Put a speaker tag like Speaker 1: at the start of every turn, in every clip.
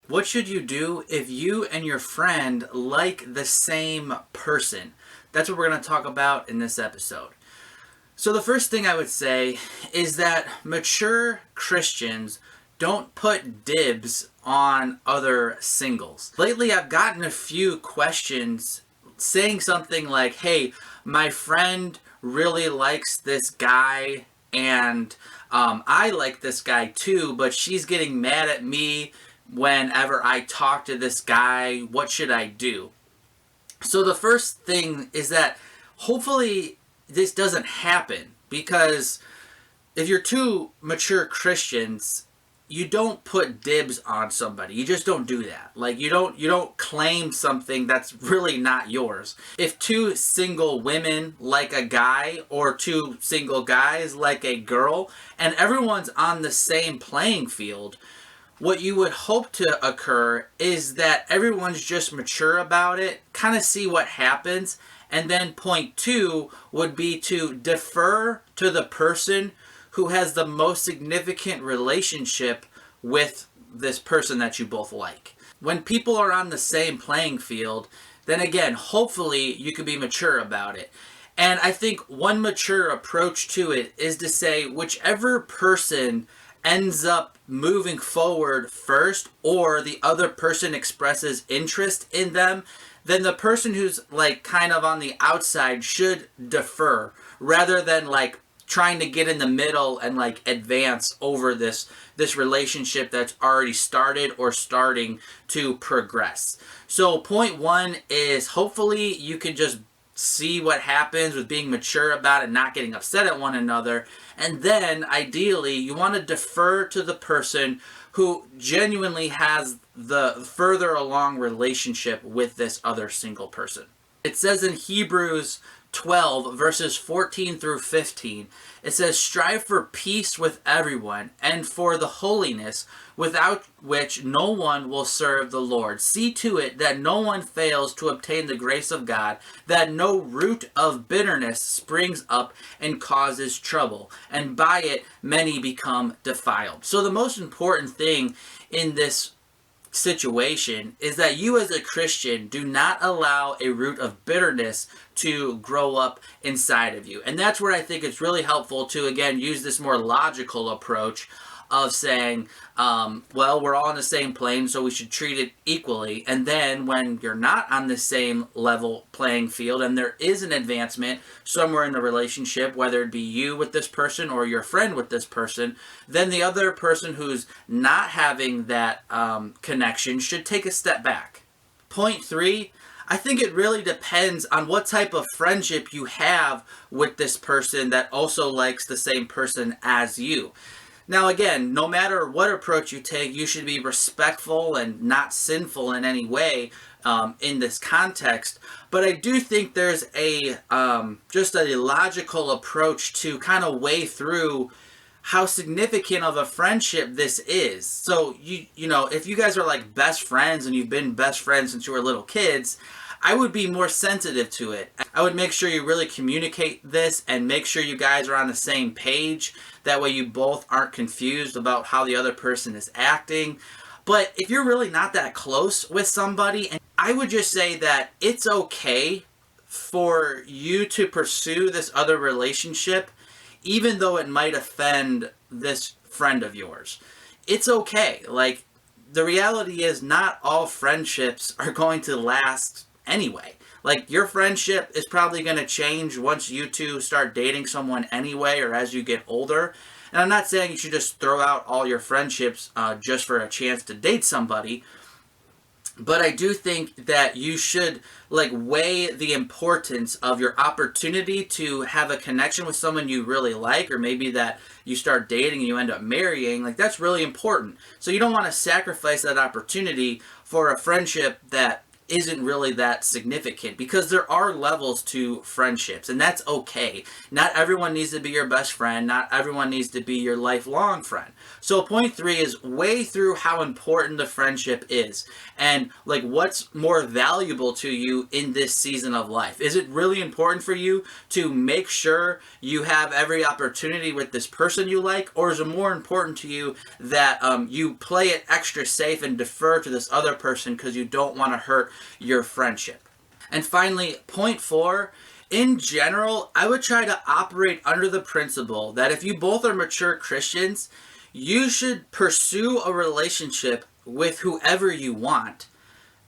Speaker 1: What should you do if you and your friend like the same person? That's what we're going to talk about in this episode. So the first thing I would say is that mature Christians don't put dibs on other singles. Lately, I've gotten a few questions saying something like, hey, my friend really likes this guy and I like this guy too, but she's getting mad at me whenever I talk to this guy. What should I do? So the first thing is that hopefully this doesn't happen, because if you're two mature Christians, you don't put dibs on somebody. You just don't do that. Like you don't claim something that's really not yours. If two single women like a guy or two single guys like a girl and everyone's on the same playing field, what you would hope to occur is that everyone's just mature about it, kind of see what happens, and then point two would be to defer to the person who has the most significant relationship with this person that you both like. When people are on the same playing field, then again, hopefully you can be mature about it. And I think one mature approach to it is to say whichever person ends up moving forward first, or the other person expresses interest in them, then the person who's like kind of on the outside should defer rather than like trying to get in the middle and like advance over this relationship that's already started or starting to progress. So point one is hopefully you can just see what happens with being mature about it, not getting upset at one another. And then ideally you want to defer to the person who genuinely has the further along relationship with this other single person. It says in Hebrews 12 verses 14 through 15, it says, strive for peace with everyone and for the holiness without which no one will serve the Lord. See to it that no one fails to obtain the grace of God, that no root of bitterness springs up and causes trouble, and by it many become defiled. So the most important thing in this situation is that you as a Christian do not allow a root of bitterness to grow up inside of you. And that's where I think it's really helpful to, again, use this more logical approach of saying, well, we're all on the same plane, so we should treat it equally. And then when you're not on the same level playing field and there is an advancement somewhere in the relationship, whether it be you with this person or your friend with this person, then the other person who's not having that connection should take a step back. Point three, I think it really depends on what type of friendship you have with this person that also likes the same person as you. Now again, no matter what approach you take, you should be respectful and not sinful in any way in this context. But I do think there's a just a logical approach to kind of weigh through how significant of a friendship this is. So you know, if you guys are like best friends and you've been best friends since you were little kids, I would be more sensitive to it. I would make sure you really communicate this and make sure you guys are on the same page. That way you both aren't confused about how the other person is acting. But if you're really not that close with somebody, and I would just say that it's okay for you to pursue this other relationship, even though it might offend this friend of yours. It's okay. Like, the reality is not all friendships are going to last anyway. Like, your friendship is probably going to change once you two start dating someone anyway, or as you get older. And I'm not saying you should just throw out all your friendships just for a chance to date somebody. But I do think that you should like weigh the importance of your opportunity to have a connection with someone you really like, or maybe that you start dating and you end up marrying. Like, that's really important. So you don't want to sacrifice that opportunity for a friendship that isn't really that significant, because there are levels to friendships, and that's okay. Not everyone needs to be your best friend. Not everyone needs to be your lifelong friend. So point 3 is weigh through how important the friendship is, and like what's more valuable to you in this season of life. Is it really important for you to make sure you have every opportunity with this person you like, or is it more important to you that you play it extra safe and defer to this other person because you don't want to hurt your friendship? And finally, point 4, in general, I would try to operate under the principle that if you both are mature Christians, you should pursue a relationship with whoever you want,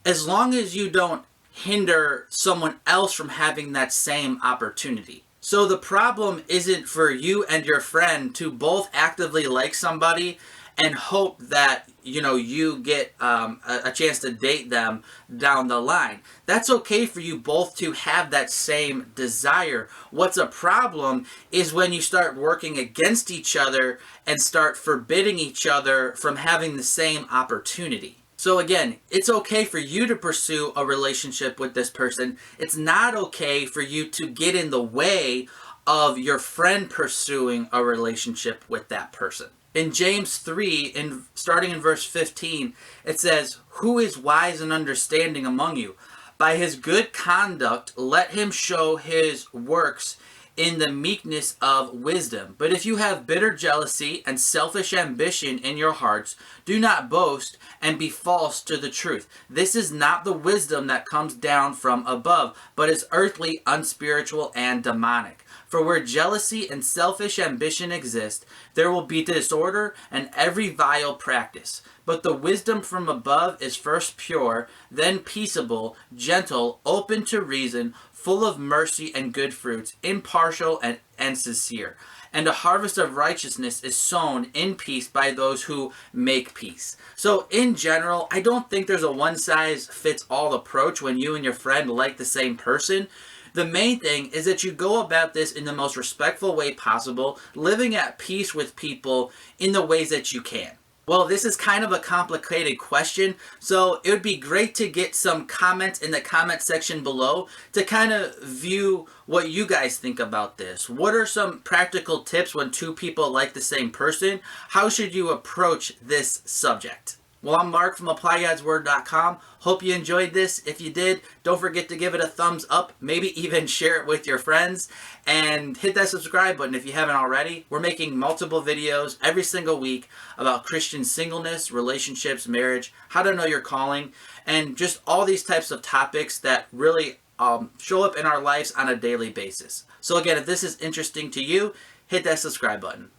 Speaker 1: as long as you don't hinder someone else from having that same opportunity. So the problem isn't for you and your friend to both actively like somebody and hope that you get a chance to date them down the line. That's okay for you both to have that same desire. What's a problem is when you start working against each other and start forbidding each other from having the same opportunity. So again, it's okay for you to pursue a relationship with this person. It's not okay for you to get in the way of your friend pursuing a relationship with that person. In James 3, starting in verse 15, it says, "Who is wise and understanding among you? By his good conduct let him show his works in the meekness of wisdom. But if you have bitter jealousy and selfish ambition in your hearts, do not boast and be false to the truth. This is not the wisdom that comes down from above, but is earthly, unspiritual, and demonic. For where jealousy and selfish ambition exist, there will be disorder and every vile practice. But the wisdom from above is first pure, then peaceable, gentle, open to reason, full of mercy and good fruits, impartial and sincere. And a harvest of righteousness is sown in peace by those who make peace." So in general, I don't think there's a one-size-fits-all approach when you and your friend like the same person. The main thing is that you go about this in the most respectful way possible, living at peace with people in the ways that you can. Well, this is kind of a complicated question, so it would be great to get some comments in the comment section below to kind of view what you guys think about this. What are some practical tips when two people like the same person? How should you approach this subject? Well, I'm Mark from ApplyGodsWord.com. Hope you enjoyed this. If you did, don't forget to give it a thumbs up, maybe even share it with your friends, and hit that subscribe button if you haven't already. We're making multiple videos every single week about Christian singleness, relationships, marriage, how to know your calling, and just all these types of topics that really show up in our lives on a daily basis. So again, if this is interesting to you, hit that subscribe button.